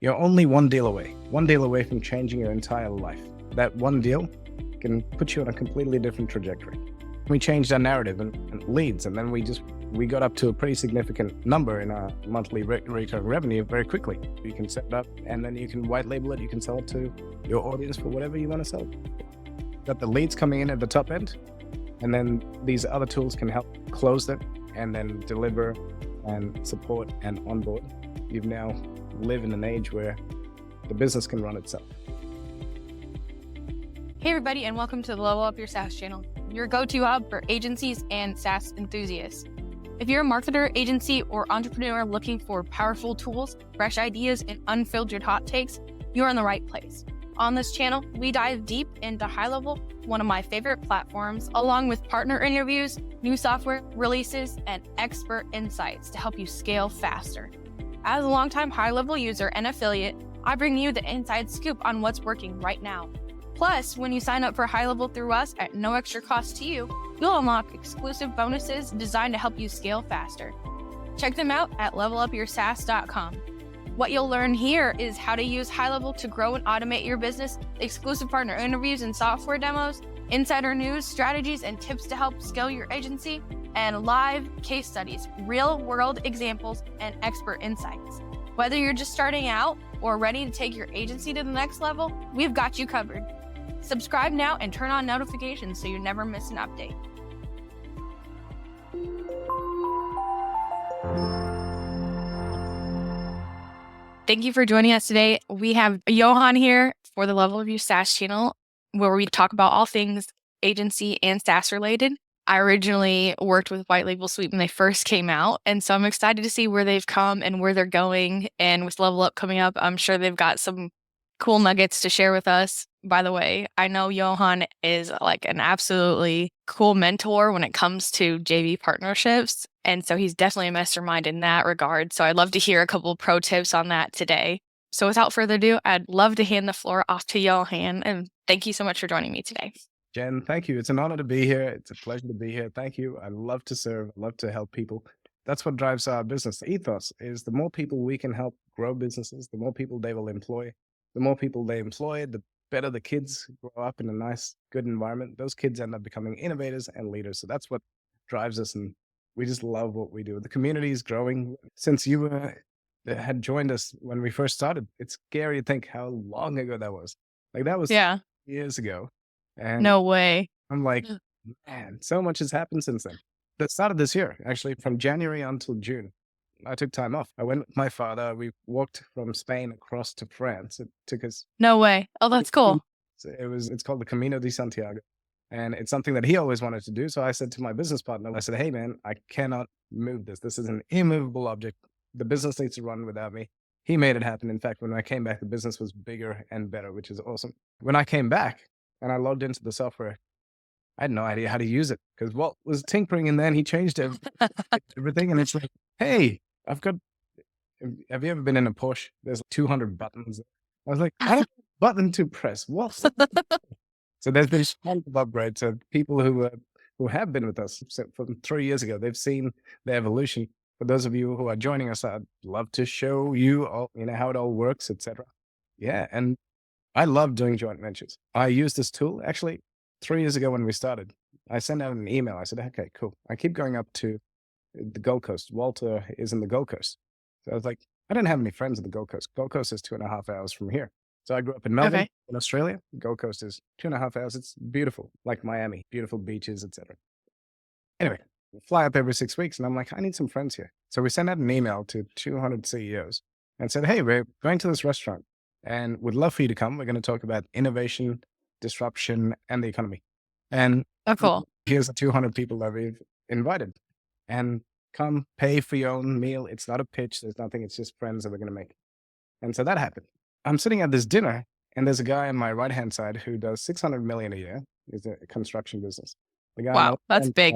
You're only one deal away from changing your entire life. That one deal can put you on a completely different trajectory. We changed our narrative and leads, and then we got up to a pretty significant number in our monthly recurring revenue very quickly. You can set it up, and then you can white label it. You can sell it to your audience for whatever you want to sell. Got the leads coming in at the top end, and then these other tools can help close them and then deliver and support and onboard. You've now live in an age where the business can run itself. Hey everybody, and welcome to the Level Up Your SaaS channel, your go-to hub for agencies and SaaS enthusiasts. If you're a marketer, agency, or entrepreneur looking for powerful tools, fresh ideas, and unfiltered hot takes, you're in the right place. On this channel, we dive deep into HighLevel, one of my favorite platforms, along with partner interviews, new software releases, and expert insights to help you scale faster. As a longtime HighLevel user and affiliate, I bring you the inside scoop on what's working right now. Plus, when you sign up for HighLevel through us at no extra cost to you, you'll unlock exclusive bonuses designed to help you scale faster. Check them out at levelupyoursaas.com. What you'll learn here is how to use HighLevel to grow and automate your business, exclusive partner interviews and software demos, insider news, strategies, and tips to help scale your agency, and live case studies, real-world examples, and expert insights. Whether you're just starting out or ready to take your agency to the next level, we've got you covered. Subscribe now and turn on notifications so you never miss an update. Thank you for joining us today. We have Johan here for the Level of Your SaaS channel, where we talk about all things agency and SaaS related. I originally worked with White Label Suite when they first came out, and so I'm excited to see where they've come and where they're going. And with Level Up coming up, I'm sure they've got some cool nuggets to share with us. By the way, I know Johan is like an absolutely cool mentor when it comes to JV partnerships, and so he's definitely a mastermind in that regard. So I'd love to hear a couple of pro tips on that today. So without further ado, I'd love to hand the floor off to Johan, and thank you so much for joining me today. Jen, thank you. It's an honor to be here. It's a pleasure to be here. Thank you. I love to serve. I love to help people. That's what drives our business. The ethos is the more people we can help grow businesses, the more people they will employ. The more people they employ, the better the kids grow up in a nice, good environment. Those kids end up becoming innovators and leaders. So that's what drives us. And we just love what we do. The community is growing. Since you had joined us when we first started, it's scary to think how long ago that was. Like that was years ago. And no way. I'm like, man, so much has happened since then. That started this year, actually, from January until June. I took time off. I went with my father. We walked from Spain across to France. It took us. No way. Oh, that's cool. It's called the Camino de Santiago. And it's something that he always wanted to do. So I said to my business partner, I said, hey, man, I cannot move this. This is an immovable object. The business needs to run without me. He made it happen. In fact, when I came back, the business was bigger and better, which is awesome. When I came back and I logged into the software, I had no idea how to use it because Walt was tinkering and then he changed everything. And it's like, hey, have you ever been in a Porsche? There's 200 buttons. I was like, I don't have a button to press. What? So there's been tons of upgrades. So people who have been with us from 3 years ago, they've seen the evolution. For those of you who are joining us, I'd love to show you all, how it all works, etc. Yeah, and I love doing joint ventures. I used this tool actually 3 years ago when we started. I sent out an email. I said, okay, cool. I keep going up to the Gold Coast. Walter is in the Gold Coast. So I was like, I don't have any friends in the Gold Coast. Gold Coast is 2.5 hours from here. So I grew up in Melbourne, in Australia. Gold Coast is 2.5 hours. It's beautiful, like Miami, beautiful beaches, etc. Anyway, we fly up every 6 weeks, and I'm like, I need some friends here. So we sent out an email to 200 CEOs and said, hey, we're going to this restaurant and would love for you to come. We're going to talk about innovation, disruption, and the economy. And cool. Here's the 200 people that we've invited. And come pay for your own meal. It's not a pitch. There's nothing. It's just friends that we're going to make. And so that happened. I'm sitting at this dinner, and there's a guy on my right-hand side who does 600 million a year. He's a construction business. The guy wow, that's big.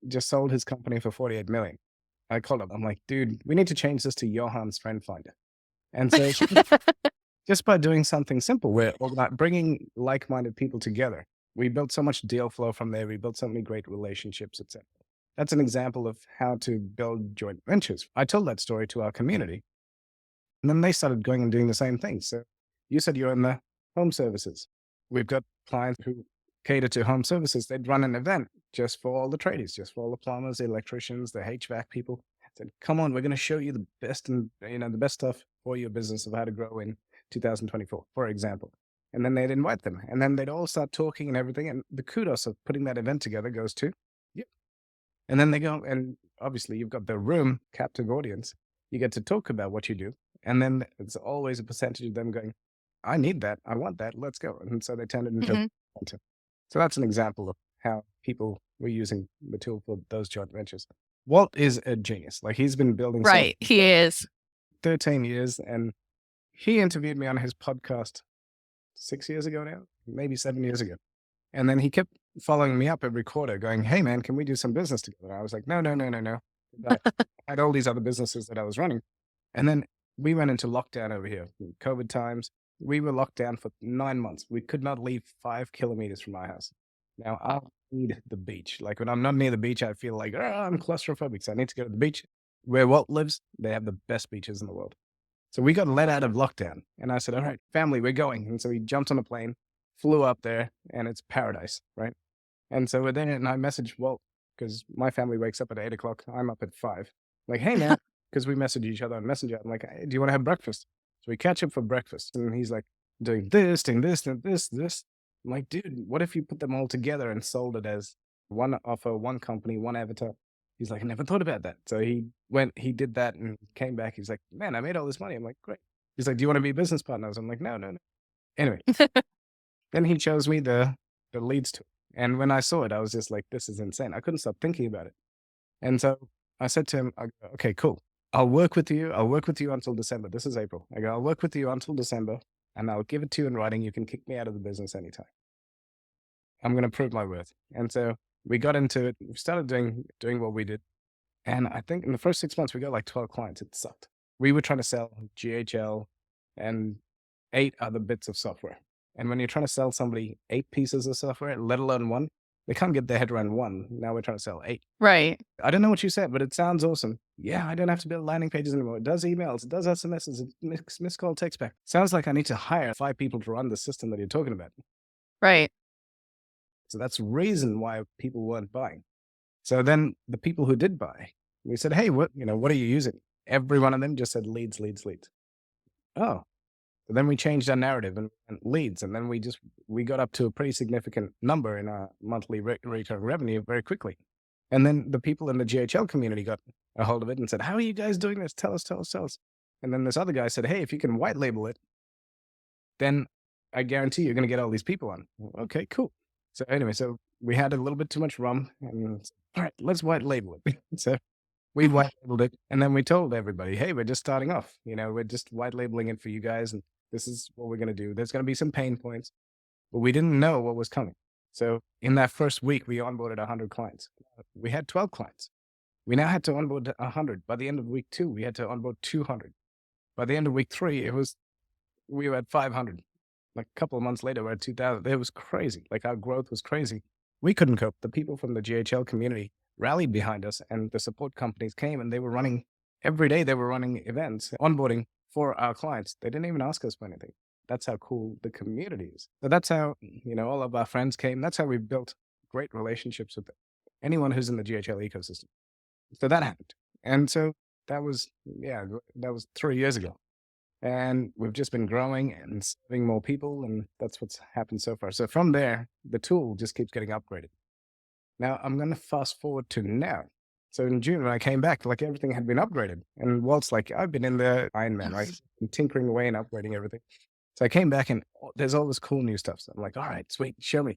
Just sold his company for 48 million. I called him. I'm like, dude, we need to change this to Johan's Friend Finder. And so just by doing something simple, we're bringing like-minded people together. We built so much deal flow from there. We built so many great relationships, etc. That's an example of how to build joint ventures. I told that story to our community. And then they started going and doing the same thing. So you said you're in the home services. We've got clients who cater to home services. They'd run an event just for all the tradies, just for all the plumbers, the electricians, the HVAC people. Said, come on, we're going to show you the best and the best stuff for your business of how to grow in 2024, for example. And then they'd invite them, and then they'd all start talking and everything. And the kudos of putting that event together goes to you. And then they go, and obviously you've got the room captive audience. You get to talk about what you do. And then it's always a percentage of them going, I need that. I want that. Let's go. And so they turn it into Hmm. content. So that's an example of how people were using the tool for those joint ventures. Walt is a genius. Like he's been building software Right. He is. 13 years, and he interviewed me on his podcast 6 years ago now, maybe 7 years ago. And then he kept following me up every quarter going, hey man, can we do some business together? I was like, no, no, no, no, no. I had all these other businesses that I was running. And then we went into lockdown over here, COVID times. We were locked down for 9 months. We could not leave 5 kilometers from our house. Now I need the beach. Like when I'm not near the beach, I feel like, I'm claustrophobic. So I need to go to the beach. Where Walt lives, they have the best beaches in the world. So we got let out of lockdown. And I said, all right, family, we're going. And so we jumped on a plane, flew up there, and it's paradise, right? And so we're there, and I messaged Walt because my family wakes up at 8 o'clock. I'm up at 5. Like, hey, man, because we message each other on Messenger. I'm like, hey, do you want to have breakfast? So we catch up for breakfast. And he's like, doing this, and this. I'm like, dude, what if you put them all together and sold it as one offer, one company, one avatar? He's like, I never thought about that. So he did that and came back. He's like, man, I made all this money. I'm like, great. He's like, do you want to be business partners? I'm like, no, no, no. Anyway, then he shows me the leads to it. And when I saw it, I was just like, this is insane. I couldn't stop thinking about it. And so I said to him, okay, cool. I'll work with you. I'll work with you until December. This is April. I go, I'll work with you until December and I'll give it to you in writing. You can kick me out of the business anytime. I'm going to prove my worth. And so we got into it. We started doing what we did. And I think in the first 6 months, we got like 12 clients. It sucked. We were trying to sell GHL and 8 other bits of software. And when you're trying to sell somebody 8 pieces of software, let alone one, they can't get their head around one. Now we're trying to sell 8. Right. I don't know what you said, but it sounds awesome. Yeah, I don't have to build landing pages anymore. It does emails, it does SMSs, it missed call text back. Sounds like I need to hire 5 people to run the system that you're talking about. Right. So that's the reason why people weren't buying. So then the people who did buy, we said, hey, what are you using? Every one of them just said leads, leads, leads. Oh, so then we changed our narrative and leads. And then we got up to a pretty significant number in our monthly recurring revenue very quickly. And then the people in the GHL community got a hold of it and said, how are you guys doing this? Tell us, tell us, tell us. And then this other guy said, hey, if you can white label it, then I guarantee you're going to get all these people on. Okay, cool. So anyway, so we had a little bit too much rum and all right, let's white label it. So we white labeled it and then we told everybody, hey, we're just starting off. We're just white labeling it for you guys. And this is what we're going to do. There's going to be some pain points, but we didn't know what was coming. So in that first week, we onboarded 100 clients. We had 12 clients. We now had to onboard 100. By the end of week 2, we had to onboard 200. By the end of week 3, we were at 500. Like a couple of months later, we're at 2,000. It was crazy. Like our growth was crazy. We couldn't cope. The people from the GHL community rallied behind us and the support companies came and they were running every day. They were running events, onboarding for our clients. They didn't even ask us for anything. That's how cool the community is. So that's how, all of our friends came. That's how we built great relationships with anyone who's in the GHL ecosystem. So that happened. And so that was 3 years ago. And we've just been growing and serving more people. And that's what's happened so far. So from there, the tool just keeps getting upgraded. Now I'm going to fast forward to now. So in June, when I came back, like everything had been upgraded. And Walt's like, I've been in the Iron Man, right? I'm tinkering away and upgrading everything. So I came back and there's all this cool new stuff. So I'm like, all right, sweet, show me.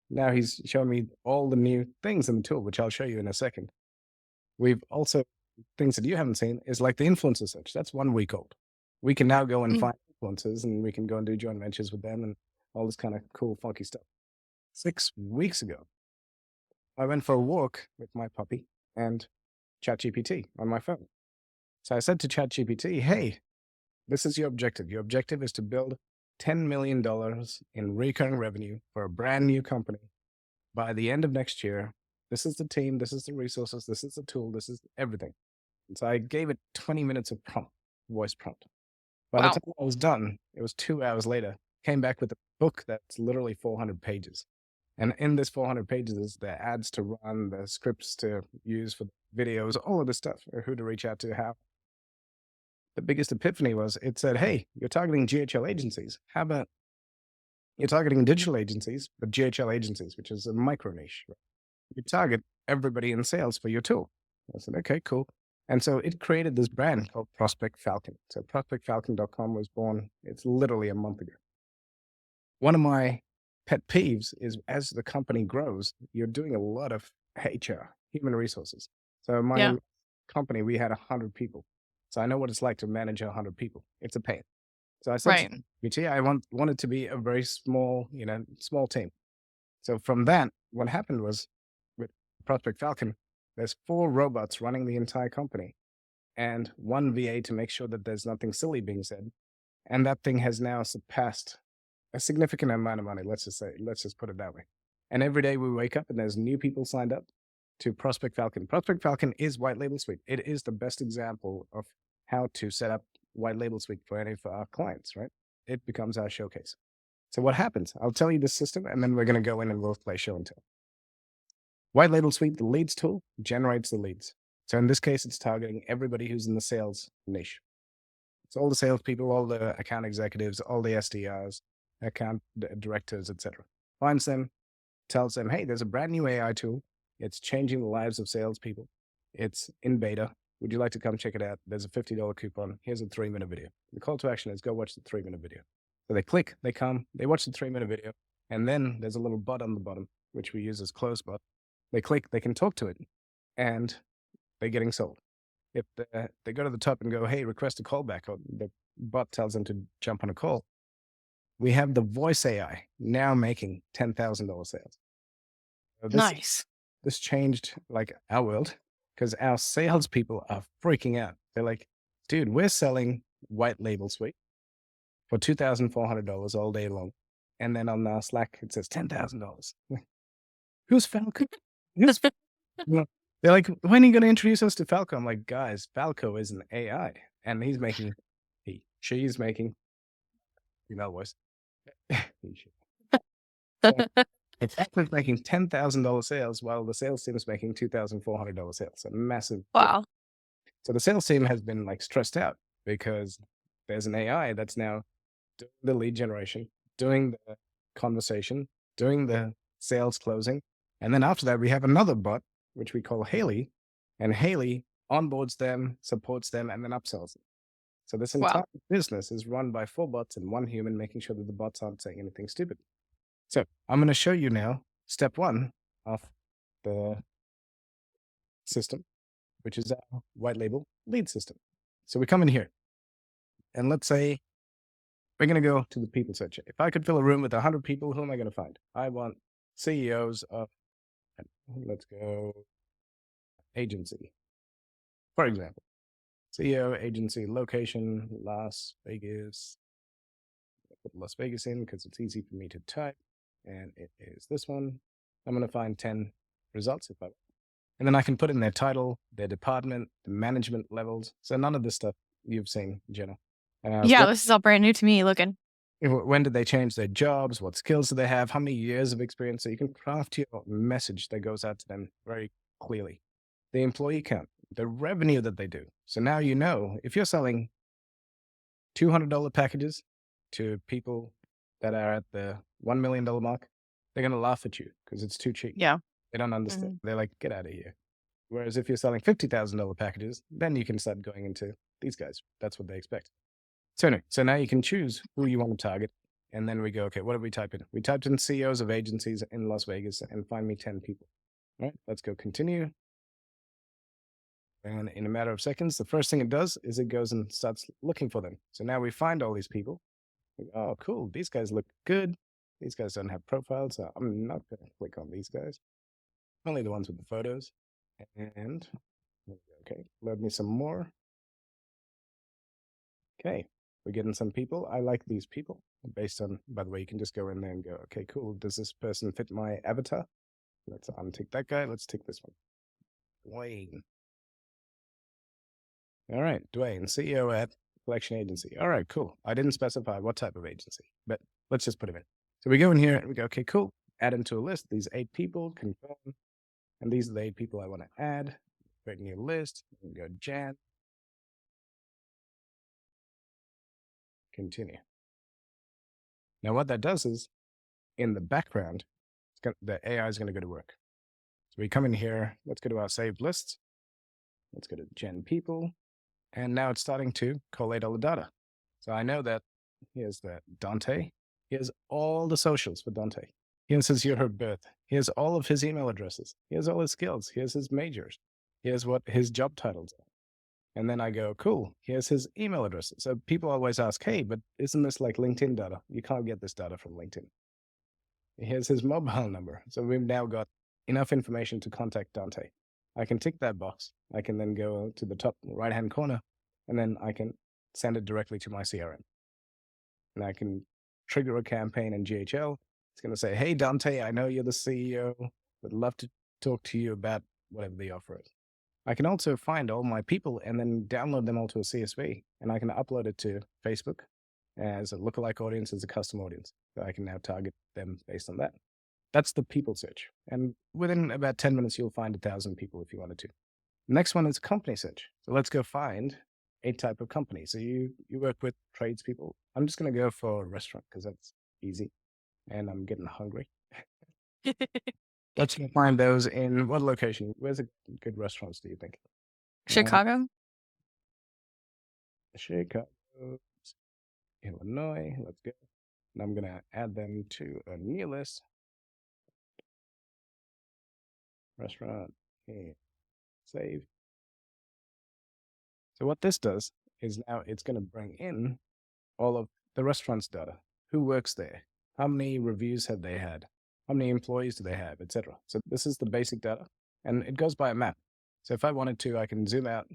Now he's showing me all the new things in the tool, which I'll show you in a second. We've also, things that you haven't seen is like the influencer search. That's 1 week old. We can now go and find influencers and we can go and do joint ventures with them and all this kind of cool, funky stuff. 6 weeks ago, I went for a walk with my puppy and ChatGPT on my phone. So I said to ChatGPT, hey, this is your objective. Your objective is to build $10 million in recurring revenue for a brand new company by the end of next year. This is the team. This is the resources. This is the tool. This is everything. And so I gave it 20 minutes of voice prompt. By the Wow. time I was done, it was 2 hours later, came back with a book that's literally 400 pages. And in this 400 pages is the ads to run, the scripts to use for videos, all of this stuff, or who to reach out to, how. The biggest epiphany was it said, hey, you're targeting GHL agencies. How about you're targeting digital agencies, but GHL agencies, which is a micro niche. You target everybody in sales for your tool. I said, okay, cool. And so it created this brand called Prospect Falcon. So prospectfalcon.com was born, it's literally a month ago. One of my pet peeves is as the company grows, you're doing a lot of HR, human resources. So Yeah. my company, we had 100 people. So I know what it's like to manage 100 people. It's a pain. So I said to Right. BT, I want it to be a very small, small team. So from that, what happened was with Prospect Falcon, there's 4 robots running the entire company and 1 VA to make sure that there's nothing silly being said. And that thing has now surpassed a significant amount of money. Let's just put it that way. And every day we wake up and there's new people signed up to Prospect Falcon. Prospect Falcon is white label suite. It is the best example of how to set up white label suite for any of our clients, right? It becomes our showcase. So what happens? I'll tell you the system and then we're going to go in and we'll play show and tell. White label suite, the leads tool generates the leads. So in this case, it's targeting everybody who's in the sales niche. So all the salespeople, all the account executives, all the SDRs, account directors, etc. Finds them, tells them, hey, there's a brand new AI tool. It's changing the lives of salespeople. It's in beta. Would you like to come check it out? There's a $50 coupon. Here's a 3-minute video. The call to action is go watch the 3-minute video. So they click, they come, they watch the 3-minute video, and then there's a little bot on the bottom, which we use as close bot. They click, they can talk to it, and they're getting sold. If they go to the top and go, hey, request a callback, or the bot tells them to jump on a call, we have the voice AI now making $10,000 sales. So Nice. this changed like our world because our salespeople are freaking out. They're like, dude, we're selling white label suite for $2,400 all day long. And then on our Slack, it says $10,000. Who's Falco? Who's They're like, when are you going to introduce us to Falco? I'm like, guys, Falco is an AI. And he's making, she's making, female voice. It's actually making $10,000 sales while the sales team is making $2,400 sales. A massive difference. Wow. So the sales team has been like stressed out because there's an AI that's now doing the lead generation, doing the conversation, doing the sales closing. And then after that, we have another bot, which we call Haley. And Haley onboards them, supports them, and then upsells them. So this entire Wow. business is run by 4 bots and 1 human, making sure that the bots aren't saying anything stupid. So I'm going to show you now step 1 of the system, which is our white label lead system. So we come in here and let's say we're going to go to the people section. If I could fill a room with 100 people, who am I going to find? I want CEOs of, let's go, agency, for example. CEO, agency, location, Las Vegas. I put Las Vegas in because it's easy for me to type. And it is this one. I'm going to find 10 results if I want. And then I can put in their title, their department, the management levels. So none of this stuff you've seen, Jenna. Yeah, this is all brand new to me looking. When did they change their jobs? What skills do they have? How many years of experience? So you can craft your message that goes out to them very clearly. The employee count, the revenue that they do. So now you know if you're selling $200 packages to people that are at the $1 million mark, they're going to laugh at you because it's too cheap. Yeah. They don't understand. They're like, get out of here. Whereas if you're selling $50,000 packages, then you can start going into these guys. That's what they expect. So anyway, so now you can choose who you want to target. And then we go, okay, what did we type in? We typed in CEOs of agencies in Las Vegas and find me 10 people. All right, let's go continue. And in a matter of seconds, the first thing it does is it goes and starts looking for them. So now we find all these people. Oh, cool. These guys look good. These guys don't have profiles. So I'm not going to click on these guys. Only the ones with the photos. And okay, load me some more. Okay, we're getting some people. I like these people based on, by the way, you can just go in there and go, okay, cool. Does this person fit my avatar? Let's untick that guy. Let's tick this one. Dwayne. All right, Dwayne, CEO at collection agency. All right, cool. I didn't specify what type of agency, but let's just put them in. So we go in here and we go, okay, cool. Add them to a list. These 8 people, confirm. And these are the 8 people I want to add. Create a new list. We go Jan. Continue. Now what that does is, in the background, the AI is going to go to work. So we come in here. Let's go to our saved lists. Let's go to Gen people. And now it's starting to collate all the data. So I know that here's the Dante. Here's all the socials for Dante. Here's his year of birth. Here's all of his email addresses. Here's all his skills. Here's his majors. Here's what his job titles are. And then I go, cool, here's his email addresses. So people always ask, hey, but isn't this like LinkedIn data? You can't get this data from LinkedIn. Here's his mobile number. So we've now got enough information to contact Dante. I can tick that box. I can then go to the top right-hand corner, and then I can send it directly to my CRM. And I can trigger a campaign in GHL. It's going to say, hey, Dante, I know you're the CEO. Would love to talk to you about whatever the offer is. I can also find all my people and then download them all to a CSV, and I can upload it to Facebook as a lookalike audience, as a custom audience. So I can now target them based on that. That's the people search. And within about 10 minutes, you'll find 1,000 people if you wanted to. The next one is company search. So let's go find a type of company. So you work with tradespeople. I'm just going to go for a restaurant because that's easy. And I'm getting hungry. Let's find those in what location? Where's a good restaurants, do you think? Chicago? Chicago, Illinois. Let's go. And I'm going to add them to a new list. Restaurant. Okay. Save. So what this does is now it's going to bring in all of the restaurant's data. Who works there? How many reviews have they had? How many employees do they have, etc. So this is the basic data, and it goes by a map. So if I wanted to, I can zoom out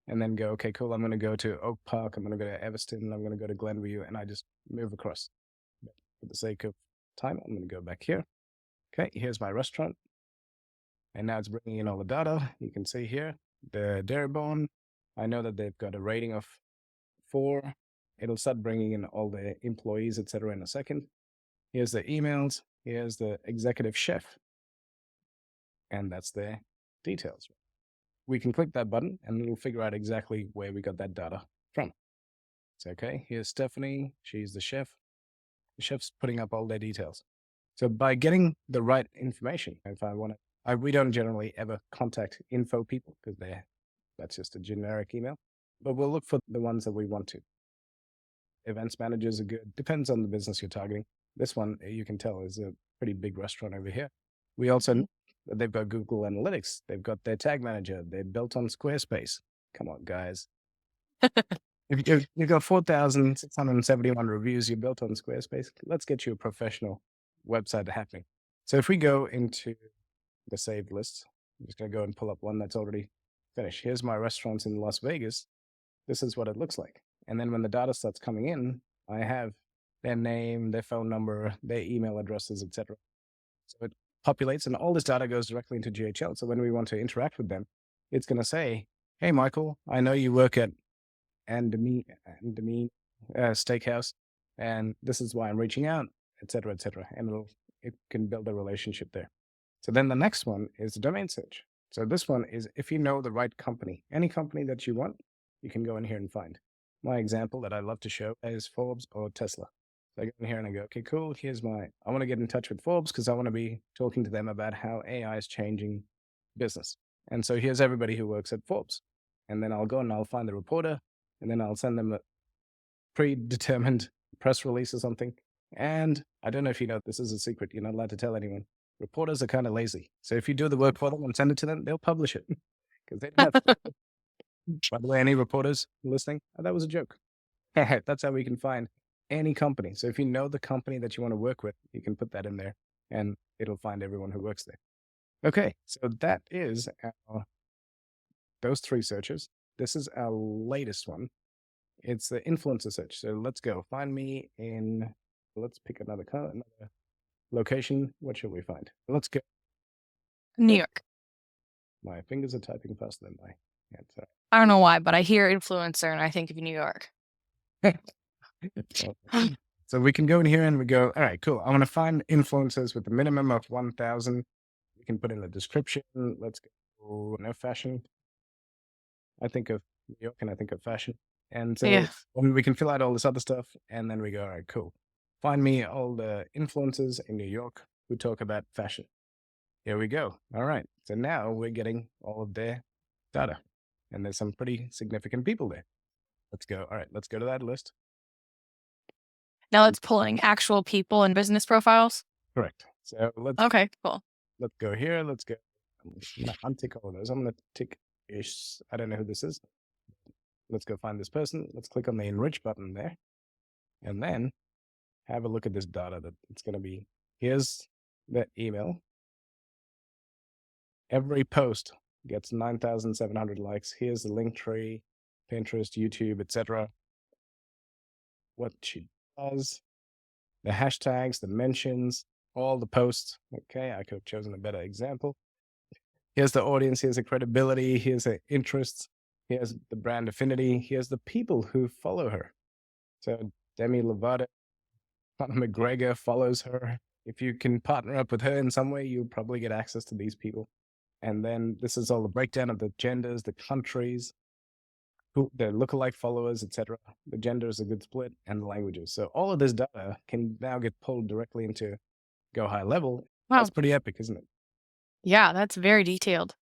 and then go, okay, cool, I'm going to go to Oak Park, I'm going to go to Everston, I'm going to go to Glenview, and I just move across. But for the sake of time, I'm going to go back here. Okay, here's my restaurant. And now it's bringing in all the data. You can see here, the Darabon. I know that they've got a rating of 4. It'll start bringing in all the employees, etc. in a second. Here's the emails. Here's the executive chef. And that's their details. We can click that button and it'll figure out exactly where we got that data from. It's okay. Here's Stephanie. She's the chef. The chef's putting up all their details. So by getting the right information, if I want to, we don't generally ever contact info people because that's just a generic email, but we'll look for the ones that we want to. Events managers are good. Depends on the business you're targeting. This one, you can tell, is a pretty big restaurant over here. We also know that they've got Google Analytics. They've got their tag manager. They're built on Squarespace. Come on, guys. If you've got 4,671 reviews, you're built on Squarespace. Let's get you a professional website happening. So if we go into the saved list, I'm just going to go and pull up one that's already finished. Here's my restaurants in Las Vegas. This is what it looks like. And then when the data starts coming in, I have their name, their phone number, their email addresses, etc. So it populates and all this data goes directly into GHL. So when we want to interact with them, it's going to say, hey, Michael, I know you work at Andamine Steakhouse, and this is why I'm reaching out, etc., etc. And it can build a relationship there. So then the next one is the domain search. So this one is if you know the right company, any company that you want, you can go in here and find. My example that I love to show is Forbes or Tesla. So I go in here and I go, okay, cool. I want to get in touch with Forbes because I want to be talking to them about how AI is changing business. And so here's everybody who works at Forbes. And then I'll go and I'll find the reporter, and then I'll send them a predetermined press release or something. And I don't know if you know, this is a secret. You're not allowed to tell anyone. Reporters are kind of lazy. So if you do the work for them and send it to them, they'll publish it because they don't have. By the way, any reporters listening, that was a joke. That's how we can find any company. So if you know the company that you want to work with, you can put that in there and it'll find everyone who works there. Okay, so that is those 3 searches. This is our latest one. It's the influencer search. So let's go. Find me in, let's pick another location. What should we find? Let's go. New York. My fingers are typing faster than my hands. I don't know why, but I hear influencer and I think of New York. So we can go in here and we go, all right, cool. I want to find influencers with a minimum of 1,000. We can put in a description. Let's go, no fashion. I think of New York and I think of fashion. And so Yeah. we can fill out all this other stuff. And then we go, all right, cool. Find me all the influencers in New York who talk about fashion. Here we go. All right. So now we're getting all of their data. And there's some pretty significant people there. Let's go. All right. Let's go to that list. Now it's pulling actual people and business profiles. Correct. So Okay, cool. let's go here. Let's go. I'm gonna untick all of those. I'm going to tick ish. I don't know who this is. Let's go find this person. Let's click on the enrich button there. And then have a look at this data that it's going to be. Here's the email. Every post gets 9,700 likes. Here's the link tree, Pinterest, YouTube, etc. What she does, the hashtags, the mentions, all the posts. Okay, I could have chosen a better example. Here's the audience, here's the credibility, here's the interests, here's the brand affinity, here's the people who follow her. So Demi Lovato, Conor McGregor follows her. If you can partner up with her in some way, you'll probably get access to these people. And then this is all the breakdown of the genders, the countries, who their lookalike followers, etc. The gender is a good split, and the languages. So all of this data can now get pulled directly into GoHighLevel. Wow. That's pretty epic, isn't it? Yeah, that's very detailed.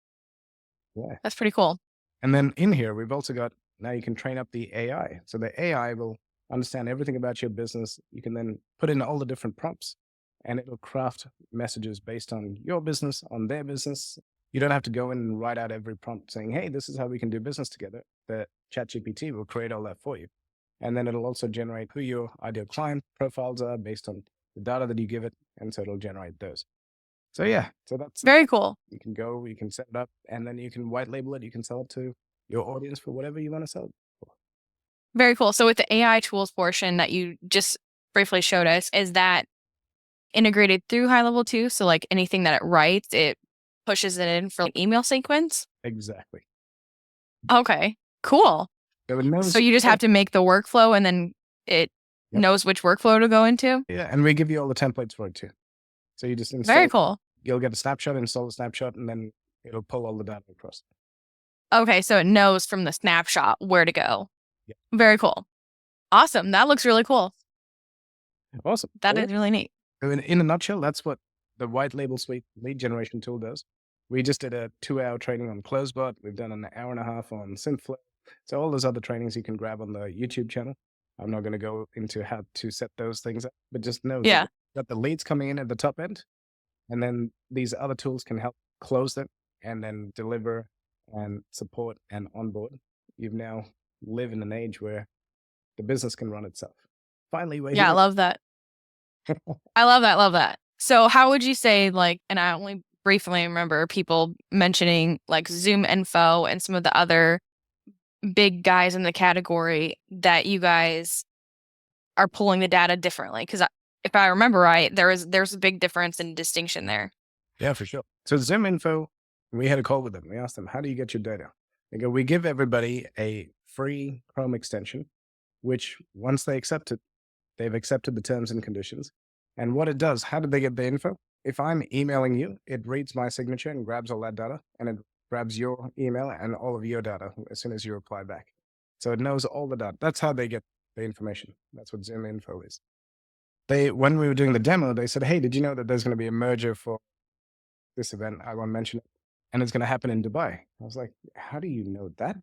Yeah. That's pretty cool. And then in here, we've also got, now you can train up the AI. So the AI will understand everything about your business. You can then put in all the different prompts and it'll craft messages based on your business, on their business. You don't have to go in and write out every prompt saying, hey, this is how we can do business together. The ChatGPT will create all that for you. And then it'll also generate who your ideal client profiles are based on the data that you give it. And so it'll generate those. So yeah, so that's Very cool. you can go, you can set it up, and then you can white label it. You can sell it to your audience for whatever you want to sell it for. Very cool. So with the AI tools portion that you just briefly showed us, is that integrated through HighLevel too? So like anything that it writes, it pushes it in for like email sequence? Exactly. Okay, cool. So it knows. So you just have to make the workflow and then it Yep. knows which workflow to go into? Yeah, and we give you all the templates for it too. So you just install. Very cool. You'll get a snapshot, install the snapshot, and then it'll pull all the data across. Okay, so it knows from the snapshot where to go. Yep. Very cool. Awesome. That looks really cool. Awesome. That is really neat. So in a nutshell, that's what the white label suite lead generation tool does. We just did a 2-hour training on Closebot. We've done an hour and a half on Synthflow. So all those other trainings you can grab on the YouTube channel. I'm not going to go into how to set those things up, but just know Yeah. that you've got the leads coming in at the top end, and then these other tools can help close them and then deliver and support and onboard. You've now live in an age where the business can run itself. Finally, we're Yeah, I here. love that. I love that. Love that. So how would you say like, and I only briefly remember people mentioning like Zoom Info and some of the other big guys in the category that you guys are pulling the data differently? Because if I remember right, there's a big difference and distinction there. Yeah, for sure. So Zoom Info, we had a call with them. We asked them, how do you get your data? They go, we give everybody a free Chrome extension, which once they accept it, they've accepted the terms and conditions. And what it does, how did they get the info? If I'm emailing you, it reads my signature and grabs all that data, and it grabs your email and all of your data as soon as you reply back. So it knows all the data. That's how they get the information. That's what Zoom Info is. When we were doing the demo, they said, hey, did you know that there's going to be a merger for this event? I won't mention it. And it's going to happen in Dubai. I was like, how do you know that?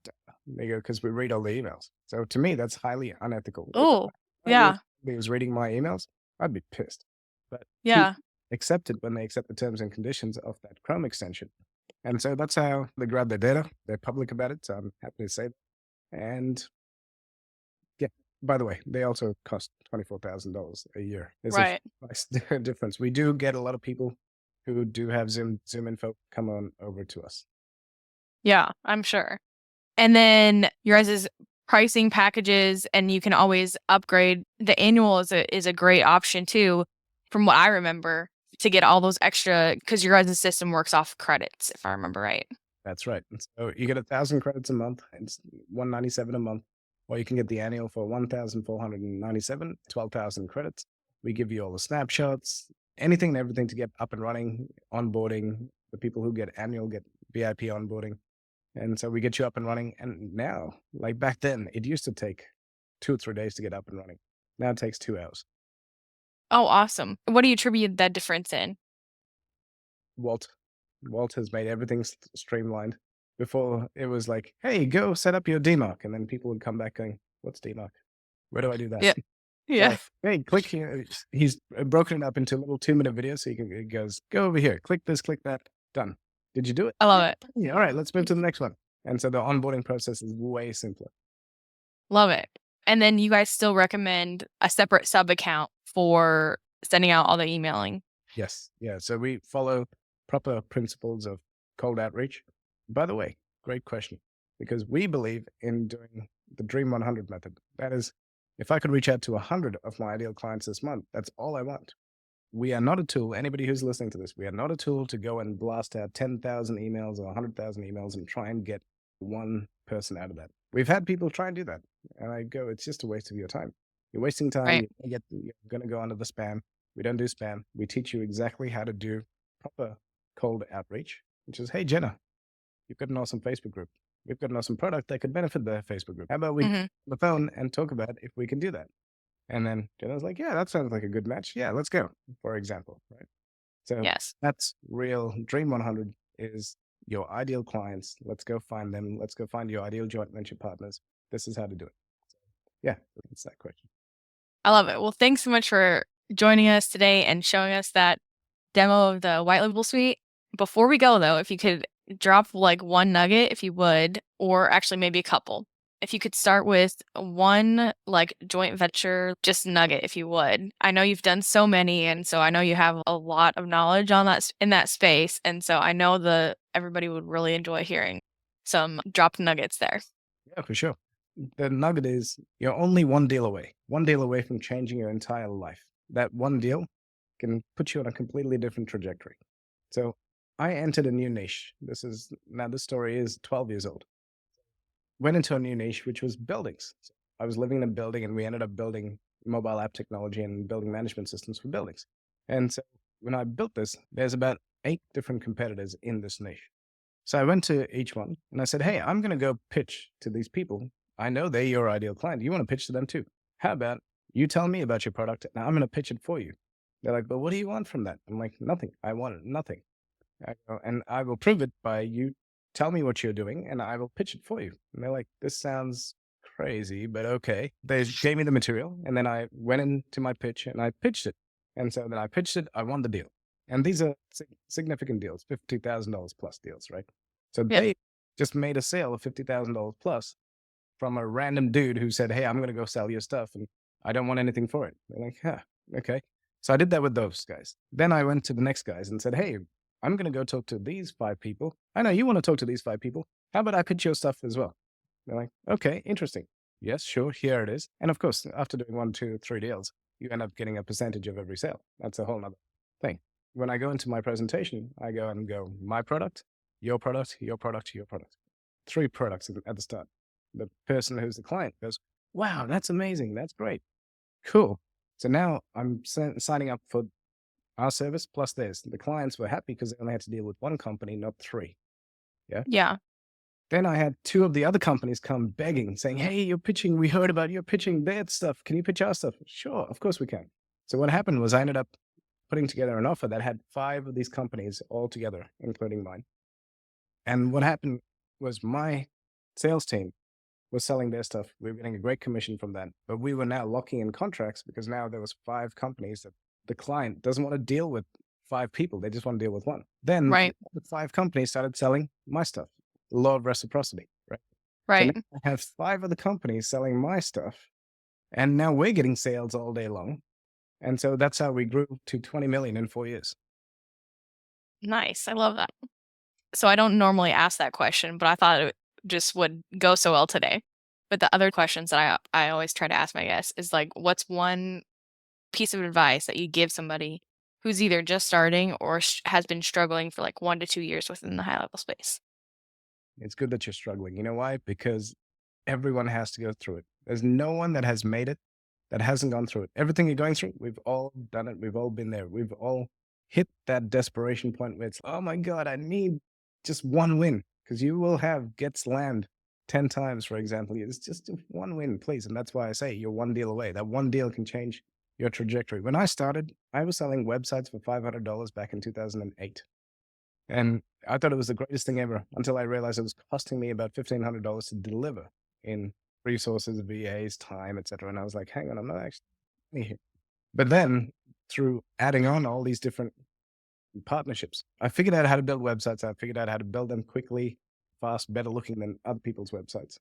They go, because we read all the emails. So to me, that's highly unethical. Oh, yeah. If he was reading my emails, I'd be pissed. But Yeah. accept it when they accept the terms and conditions of that Chrome extension. And so that's how they grab their data. They're public about it. So I'm happy to say that. And yeah, by the way, they also cost $24,000 a year. There's Right. a nice difference. We do get a lot of people who do have Zoom Info come on over to us. Yeah, I'm sure. And then your guys' pricing packages, and you can always upgrade. The annual is a great option too, from what I remember, to get all those extra, because your guys' system works off credits, if I remember right. That's right. And so you get 1,000 credits a month. It's $197 a month. or you can get the annual for 1,497, 12,000 credits. We give you all the snapshots, anything and everything to get up and running, onboarding. The people who get annual get VIP onboarding. And so we get you up and running. And now, like back then, it used to take 2 or 3 days to get up and running. Now it takes 2 hours. Oh, awesome. What do you attribute that difference in? Walt. Walt has made everything streamlined. Before it was like, hey, go set up your DMARC. And then people would come back going, what's DMARC? Where do I do that? Yeah. Yeah. Hey, click here. He's broken it up into little 2-minute videos. So it goes, go over here, click this, click that, done. Did you do it? I love it. Yeah. All right, let's move to the next one. And so the onboarding process is way simpler. Love it. And then you guys still recommend a separate sub account for sending out all the emailing. Yes. Yeah. So we follow proper principles of cold outreach. By the way, great question, because we believe in doing the Dream 100 method. That is, if I could reach out to 100 of my ideal clients this month, that's all I want. We are not a tool. Anybody who's listening to this, we are not a tool to go and blast out 10,000 emails or 100,000 emails and try and get one person out of that. We've had people try and do that. And I go, it's just a waste of your time. You're wasting time. Right. You're going to go under the spam. We don't do spam. We teach you exactly how to do proper cold outreach, which is, hey, Jenna, you've got an awesome Facebook group. We've got an awesome product that could benefit the Facebook group. How about we get on the phone and talk about if we can do that? And then Jenna's like, yeah, that sounds like a good match. Yeah, let's go, for example, right? So Yes. that's real. Dream 100 is your ideal clients. Let's go find them. Let's go find your ideal joint venture partners. This is how to do it. So, yeah, that's that question. I love it. Well, thanks so much for joining us today and showing us that demo of the HighLevel suite. Before we go, though, if you could drop like one nugget, if you would, or actually maybe a couple. If you could start with one like joint venture, just nugget, if you would. I know you've done so many, and so I know you have a lot of knowledge on that in that space, and so I know everybody would really enjoy hearing some dropped nuggets there. Yeah, for sure. The nugget is you're only one deal away from changing your entire life. That one deal can put you on a completely different trajectory. So I entered a new niche. This story is 12 years old. Went into a new niche, which was buildings. So I was living in a building and we ended up building mobile app technology and building management systems for buildings. And so when I built this, there's about 8 different competitors in this niche. So I went to each one and I said, hey, I'm going to go pitch to these people. I know they're your ideal client. You want to pitch to them too. How about you tell me about your product and I'm going to pitch it for you? They're like, but what do you want from that? I'm like, nothing. I want nothing. And I will prove it by you tell me what you're doing and I will pitch it for you. And they're like, this sounds crazy, but okay. They gave me the material and then I went into my pitch and I pitched it. And so then I pitched it, I won the deal. And these are significant deals, $50,000 plus deals, right? So Yeah. they just made a sale of $50,000 plus from a random dude who said, hey, I'm going to go sell your stuff and I don't want anything for it. They're like, huh, okay. So I did that with those guys. Then I went to the next guys and said, hey, I'm going to go talk to these 5 people. I know you want to talk to these 5 people. How about I pitch your stuff as well? They're like, okay, interesting. Yes, sure, here it is. And of course, after doing 1, 2, 3 deals, you end up getting a percentage of every sale. That's a whole nother thing. When I go into my presentation, I go, my product, your product, your product, your product. 3 products at the start. The person who's the client goes, wow, that's amazing. That's great. Cool. So now I'm signing up for our service plus theirs. The clients were happy because they only had to deal with 1 company, not 3. Yeah. Yeah. Then I had 2 of the other companies come begging, saying, hey, you're pitching. We heard about you pitching their stuff. Can you pitch our stuff? Sure, of course we can. So what happened was I ended up putting together an offer that had 5 of these companies all together, including mine. And what happened was my sales team was selling their stuff. We were getting a great commission from that. But we were now locking in contracts because now there was 5 companies that the client doesn't want to deal with 5 people. They just want to deal with 1. Then Right. the 5 companies started selling my stuff. The law of reciprocity, right? So Right. now I have 5 of the companies selling my stuff. And now we're getting sales all day long. And so that's how we grew to 20 million in 4 years. Nice. I love that. So I don't normally ask that question, but I thought it just would go so well today. But the other questions that I always try to ask my guests is like, what's one piece of advice that you give somebody who's either just starting or has been struggling for like 1 to 2 years within the HighLevel space? It's good that you're struggling. You know why? Because Everyone has to go through it. There's no one that has made it that hasn't gone through it. Everything you're going through, we've all done it. We've all been there. We've all hit that desperation point where it's, oh my God, I need just one win. Because you will have get slammed 10 times, for example. It's just one win, please. And that's why I say you're one deal away. That one deal can change your trajectory. When I started, I was selling websites for $500 back in 2008. And I thought it was the greatest thing ever until I realized it was costing me about $1,500 to deliver in resources, VAs, time, etc. And I was like, hang on, I'm not actually here. But then through adding on all these different partnerships, I figured out how to build websites. I figured out how to build them quickly, fast, better looking than other people's websites.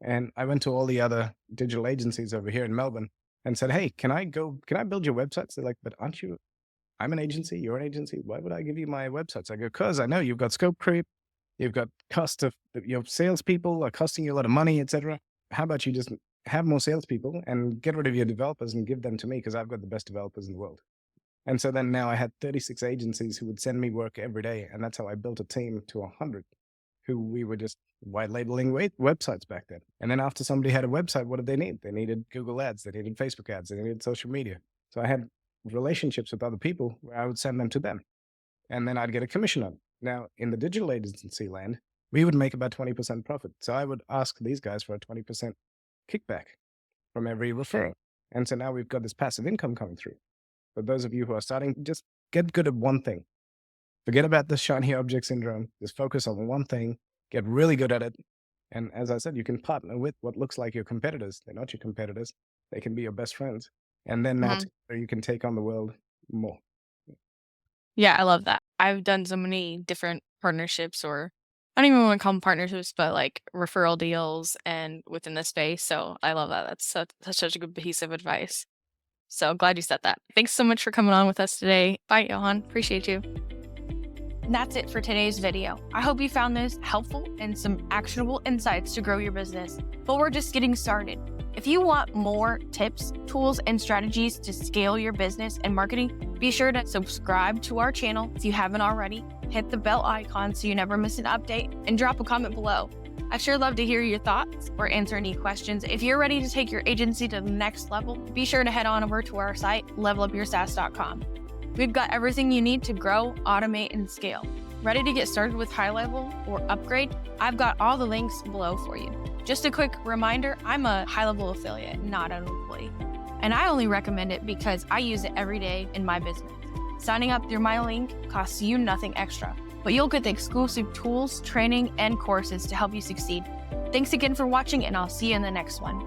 And I went to all the other digital agencies over here in Melbourne and said, hey, can I build your websites? They're like, but I'm an agency, you're an agency. Why would I give you my websites? I go, because I know you've got scope creep, you've got cost of your salespeople are costing you a lot of money, etc. How about you just have more salespeople and get rid of your developers and give them to me because I've got the best developers in the world. And so then now I had 36 agencies who would send me work every day. And that's how I built a team to 100 who we were just white labeling websites back then. And then after somebody had a website, what did they need? They needed Google ads, they needed Facebook ads, they needed social media. So I had relationships with other people where I would send them to them. And then I'd get a commission on it. Now, in the digital agency land, we would make about 20% profit. So I would ask these guys for a 20% kickback from every referral. And so now we've got this passive income coming through. For those of you who are starting, just get good at one thing. Forget about the shiny object syndrome. Just focus on one thing, get really good at it. And as I said, you can partner with what looks like your competitors. They're not your competitors. They can be your best friends. And then now together you can take on the world more. Yeah, I love that. I've done so many different partnerships, or I don't even want to call them partnerships, but like referral deals and within the space. So I love that. That's such a good piece of advice. So glad you said that. Thanks so much for coming on with us today. Bye, Johan. Appreciate you. And that's it for today's video. I hope you found this helpful and some actionable insights to grow your business. But we're just getting started. If you want more tips, tools, and strategies to scale your business and marketing, be sure to subscribe to our channel if you haven't already, hit the bell icon so you never miss an update, and drop a comment below. I'd sure love to hear your thoughts or answer any questions. If you're ready to take your agency to the next level, be sure to head on over to our site, levelupyoursaas.com. We've got everything you need to grow, automate, and scale. Ready to get started with HighLevel or upgrade? I've got all the links below for you. Just a quick reminder, I'm a HighLevel affiliate, not an employee. And I only recommend it because I use it every day in my business. Signing up through my link costs you nothing extra, but you'll get the exclusive tools, training, and courses to help you succeed. Thanks again for watching, and I'll see you in the next one.